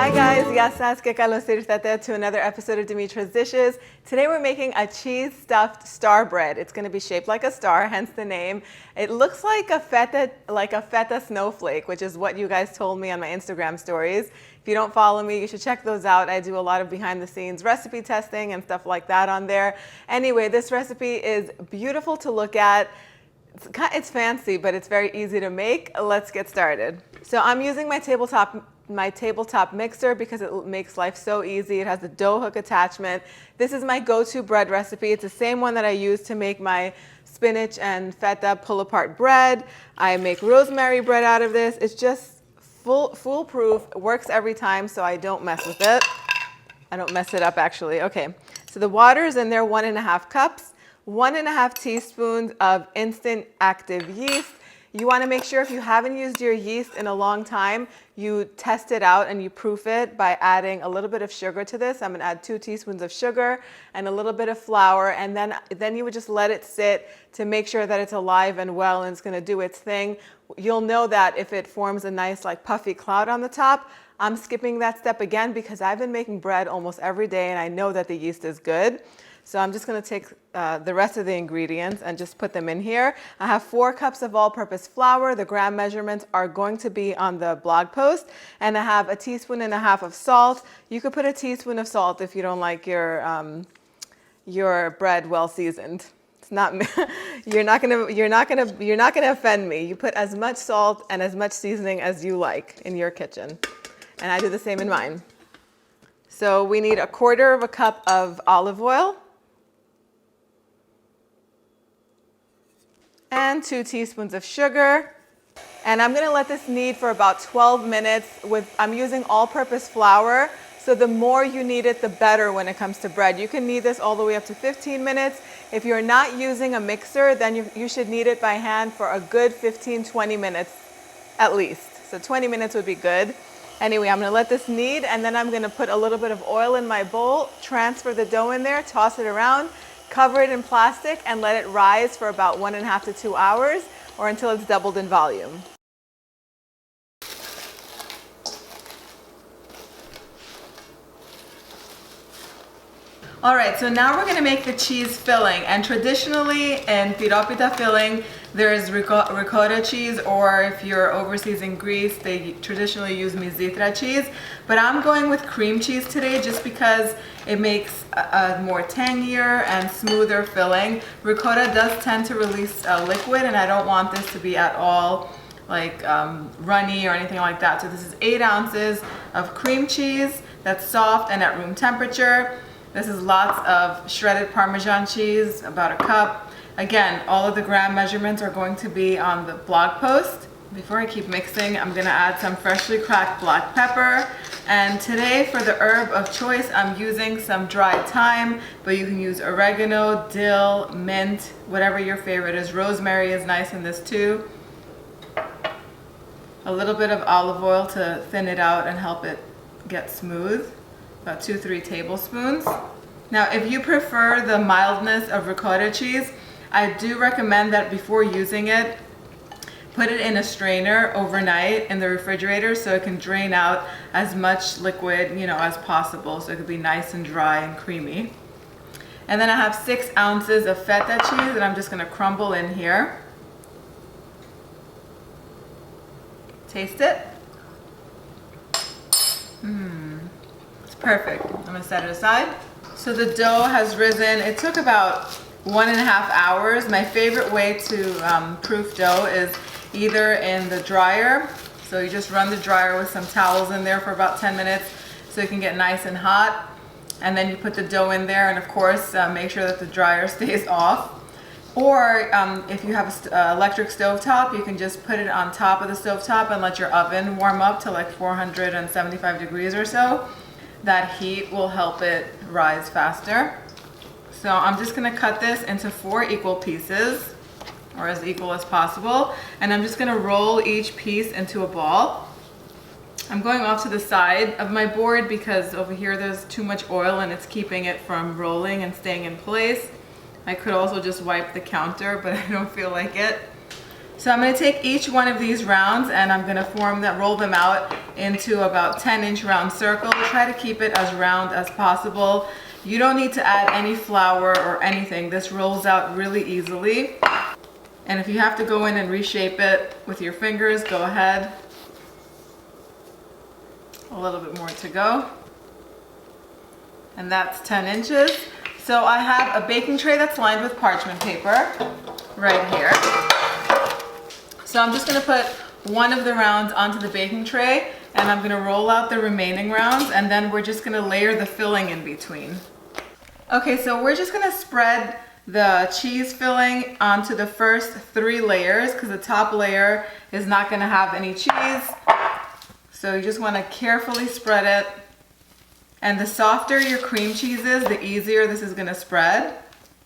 Hi guys, ya sabes que Carlos Feta to another episode of Dimitra's Dishes. Today we're making a cheese stuffed star bread. It's going to be shaped like a star, hence the name. It looks like a feta snowflake, which is what you guys told me on my Instagram stories. If you don't follow me, you should check those out. I do a lot of behind the scenes recipe testing and stuff like that on there. Anyway, this recipe is beautiful to look at. It's fancy, but it's very easy to make. Let's get started. So I'm using my tabletop mixer because it makes life so easy. It has a dough hook attachment. This is my go-to bread recipe. It's the same one that I use to make my spinach and feta pull-apart bread. I make rosemary bread out of this. It's just foolproof. It works every time, so I don't mess with it. I don't mess it up, actually. Okay, so the water's in there, 1.5 cups. 1.5 teaspoons of instant active yeast. You want to make sure if you haven't used your yeast in a long time, you test it out and you proof it by adding a little bit of sugar to this. I'm going to add 2 teaspoons of sugar and a little bit of flour, and then you would just let it sit to make sure that it's alive and well and it's going to do its thing. You'll know that if it forms a nice like puffy cloud on the top. I'm skipping that step again because I've been making bread almost every day and I know that the yeast is good. So I'm just going to take the rest of the ingredients and just put them in here. I have 4 cups of all-purpose flour. The gram measurements are going to be on the blog post. And I have 1.5 teaspoons of salt. You could put 1 teaspoon of salt if you don't like your bread well seasoned. It's not you're not gonna offend me. You put as much salt and as much seasoning as you like in your kitchen, and I do the same in mine. So we need 1/4 cup of olive oil. And 2 teaspoons of sugar. And I'm gonna let this knead for about 12 minutes. I'm using all-purpose flour, so the more you knead it, the better when it comes to bread. You can knead this all the way up to 15 minutes. If you're not using a mixer, then you should knead it by hand for a good 15-20 minutes at least. So 20 minutes would be good. Anyway, I'm gonna let this knead, and then I'm gonna put a little bit of oil in my bowl, transfer the dough in there, toss it around, cover it in plastic, and let it rise for about 1.5 to 2 hours or until it's doubled in volume. All right, so now we're gonna make the cheese filling, and traditionally in Tiropita filling, there's ricotta cheese, or if you're overseas in Greece, they traditionally use Dimitra cheese, but I'm going with cream cheese today just because it makes a more tangier and smoother filling. Ricotta does tend to release liquid, and I don't want this to be at all like runny or anything like that. So this is 8 ounces of cream cheese that's soft and at room temperature. This is lots of shredded Parmesan cheese, about 1 cup. Again, all of the gram measurements are going to be on the blog post. Before I keep mixing, I'm gonna add some freshly cracked black pepper. And today for the herb of choice, I'm using some dried thyme, but you can use oregano, dill, mint, whatever your favorite is. Rosemary is nice in this too. A little bit of olive oil to thin it out and help it get smooth. About 2-3 tablespoons. Now, if you prefer the mildness of ricotta cheese, I do recommend that before using it, put it in a strainer overnight in the refrigerator so it can drain out as much liquid, as possible, so it could be nice and dry and creamy. And then I have 6 ounces of feta cheese that I'm just gonna crumble in here. Taste it. Perfect. I'm gonna set it aside. So the dough has risen. It took about 1.5 hours. My favorite way to proof dough is either in the dryer. So you just run the dryer with some towels in there for about 10 minutes so it can get nice and hot. And then you put the dough in there, and of course make sure that the dryer stays off. Or if you have an electric stovetop, you can just put it on top of the stovetop and let your oven warm up to like 475 degrees or so. That heat will help it rise faster. So I'm just gonna cut this into 4 equal pieces, or as equal as possible. And I'm just gonna roll each piece into a ball. I'm going off to the side of my board because over here there's too much oil and it's keeping it from rolling and staying in place. I could also just wipe the counter, but I don't feel like it. So I'm going to take each one of these rounds and I'm going to roll them out into about 10-inch round circles. Try to keep it as round as possible. You don't need to add any flour or anything. This rolls out really easily. And if you have to go in and reshape it with your fingers, go ahead. A little bit more to go. And that's 10 inches. So I have a baking tray that's lined with parchment paper right here. So I'm just going to put one of the rounds onto the baking tray and I'm going to roll out the remaining rounds and then we're just going to layer the filling in between. Okay, so we're just going to spread the cheese filling onto the first 3 layers because the top layer is not going to have any cheese. So you just want to carefully spread it. And the softer your cream cheese is, the easier this is going to spread.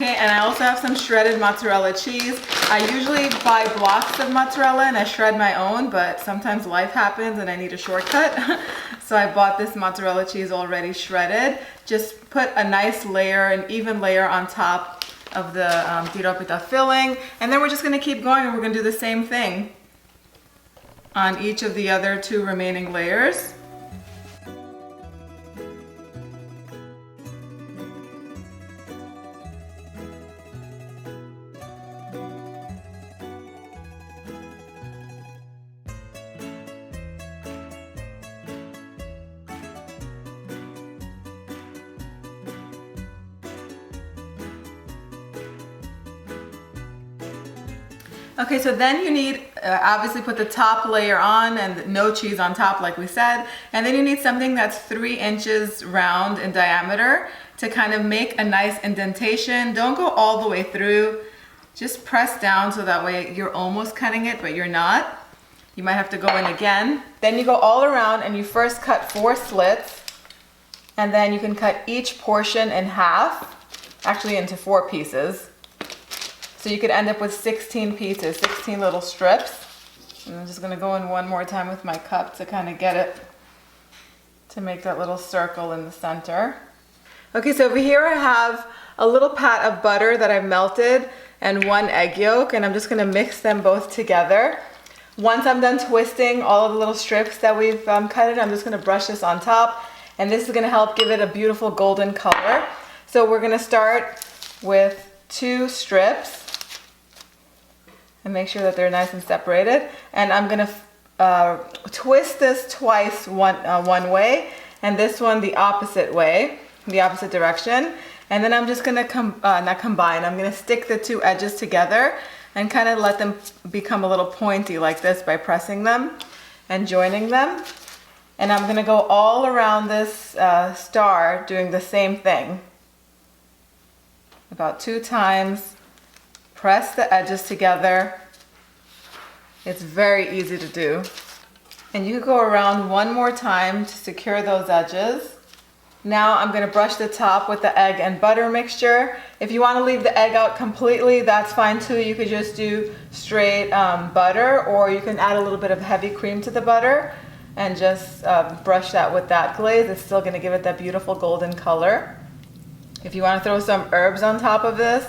Okay, and I also have some shredded mozzarella cheese. I usually buy blocks of mozzarella and I shred my own, but sometimes life happens and I need a shortcut. So I bought this mozzarella cheese already shredded. Just put a nice layer, an even layer on top of the tiropita filling. And then we're just going to keep going and we're going to do the same thing on each of the other 2 remaining layers. Okay, so then you need, obviously put the top layer on and no cheese on top like we said. And then you need something that's 3 inches round in diameter to kind of make a nice indentation. Don't go all the way through. Just press down so that way you're almost cutting it, but you're not. You might have to go in again. Then you go all around and you first cut 4 slits. And then you can cut each portion in half, actually into 4 pieces. So you could end up with 16 pieces, 16 little strips. And I'm just gonna go in one more time with my cup to kind of get it to make that little circle in the center. Okay, so over here I have a little pat of butter that I've melted and 1 egg yolk, and I'm just gonna mix them both together. Once I'm done twisting all of the little strips that we've cut it, I'm just gonna brush this on top, and this is gonna help give it a beautiful golden color. So we're gonna start with 2 strips. And make sure that they're nice and separated. And I'm gonna twist this twice one way, and this one the opposite way, the opposite direction. And then I'm just gonna not combine, I'm gonna stick the 2 edges together and kind of let them become a little pointy like this by pressing them and joining them. And I'm gonna go all around this star doing the same thing. About 2 times. Press the edges together. It's very easy to do. And you could go around one more time to secure those edges. Now I'm going to brush the top with the egg and butter mixture. If you want to leave the egg out completely, that's fine too. You could just do straight butter, or you can add a little bit of heavy cream to the butter and just brush that with that glaze. It's still going to give it that beautiful golden color. If you want to throw some herbs on top of this,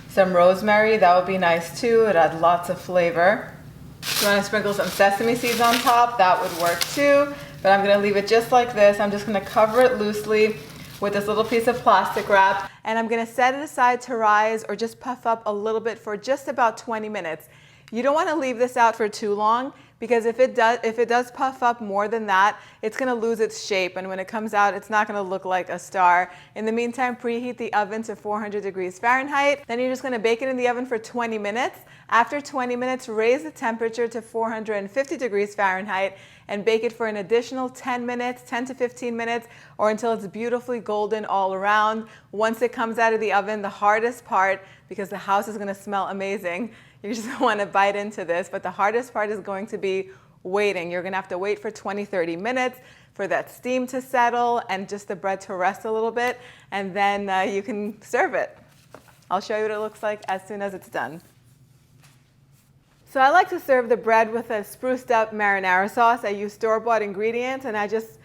some rosemary, that would be nice too. It adds lots of flavor. If you want to sprinkle some sesame seeds on top, that would work too. But I'm going to leave it just like this. I'm just going to cover it loosely with this little piece of plastic wrap. And I'm going to set it aside to rise or just puff up a little bit for just about 20 minutes. You don't want to leave this out for too long, because if it does puff up more than that, it's going to lose its shape, and when it comes out, it's not going to look like a star. In the meantime, preheat the oven to 400 degrees Fahrenheit. Then you're just going to bake it in the oven for 20 minutes. After 20 minutes, raise the temperature to 450 degrees Fahrenheit and bake it for an additional 10 minutes, 10 to 15 minutes, or until it's beautifully golden all around. Once it comes out of the oven, the hardest part, because the house is going to smell amazing, you just want to bite into this, but the hardest part is going to be waiting. You're going to have to wait for 20-30 minutes for that steam to settle and just the bread to rest a little bit, and then you can serve it. I'll show you what it looks like as soon as it's done. So I like to serve the bread with a spruced up marinara sauce. I use store-bought ingredients, and I just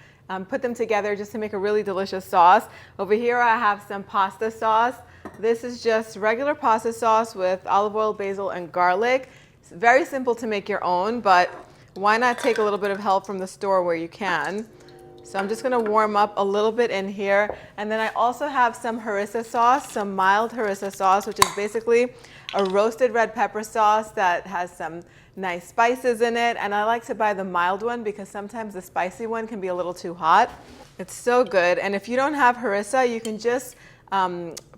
put them together just to make a really delicious sauce. Over here I have some pasta sauce. This is just regular pasta sauce with olive oil, basil, and garlic. It's very simple to make your own, but why not take a little bit of help from the store where you can? So I'm just gonna warm up a little bit in here. And then I also have some harissa sauce, some mild harissa sauce, which is basically a roasted red pepper sauce that has some nice spices in it. And I like to buy the mild one because sometimes the spicy one can be a little too hot. It's so good. And if you don't have harissa, you can just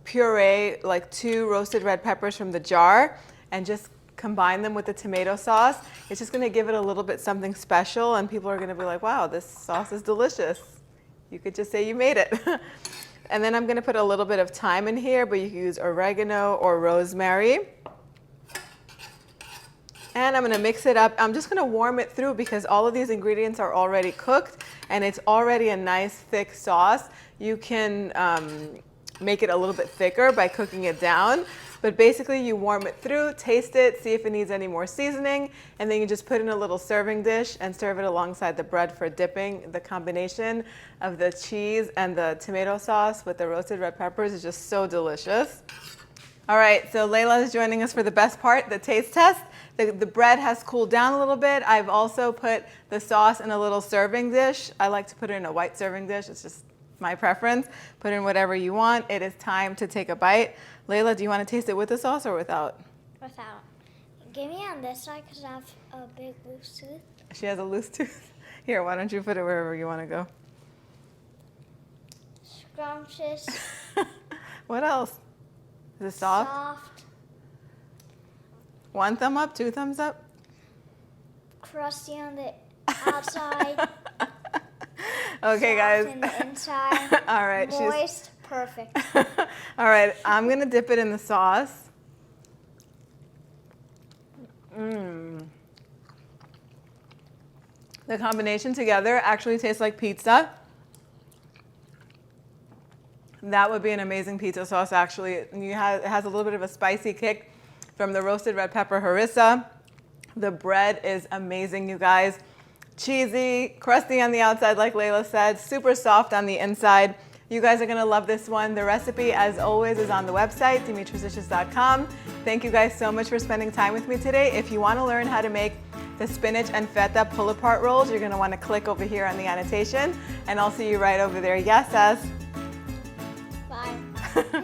puree like 2 roasted red peppers from the jar and just combine them with the tomato sauce. It's just going to give it a little bit something special, and people are going to be like, wow, this sauce is delicious. You could just say you made it. And then I'm going to put a little bit of thyme in here, but you can use oregano or rosemary. And I'm going to mix it up. I'm just going to warm it through because all of these ingredients are already cooked and it's already a nice thick sauce. You can make it a little bit thicker by cooking it down. But basically you warm it through, taste it, see if it needs any more seasoning, and then you just put in a little serving dish and serve it alongside the bread for dipping. The combination of the cheese and the tomato sauce with the roasted red peppers is just so delicious. All right, so Layla is joining us for the best part, the taste test. The bread has cooled down a little bit. I've also put the sauce in a little serving dish. I like to put it in a white serving dish. It's just my preference. Put in whatever you want. It is time to take a bite. Layla, do you want to taste it with the sauce or without? Without. Give me on this side because I have a big loose tooth. She has a loose tooth. Here, why don't you put it wherever you want to go? Scrumptious. What else? Is it soft? Soft. 1 thumb up, 2 thumbs up? Crusty on the outside. Okay, guys. Soft in the inside. All right. Moist. Perfect. All right, I'm going to dip it in the sauce. The combination together actually tastes like pizza. That would be an amazing pizza sauce, actually. It has a little bit of a spicy kick from the roasted red pepper harissa. The bread is amazing, you guys. Cheesy, crusty on the outside, like Layla said, super soft on the inside. You guys are gonna love this one. The recipe, as always, is on the website, dimitrasdishes.com. Thank you guys so much for spending time with me today. If you wanna learn how to make the spinach and feta pull-apart rolls, you're gonna wanna click over here on the annotation, and I'll see you right over there. Yes, Ez? Bye.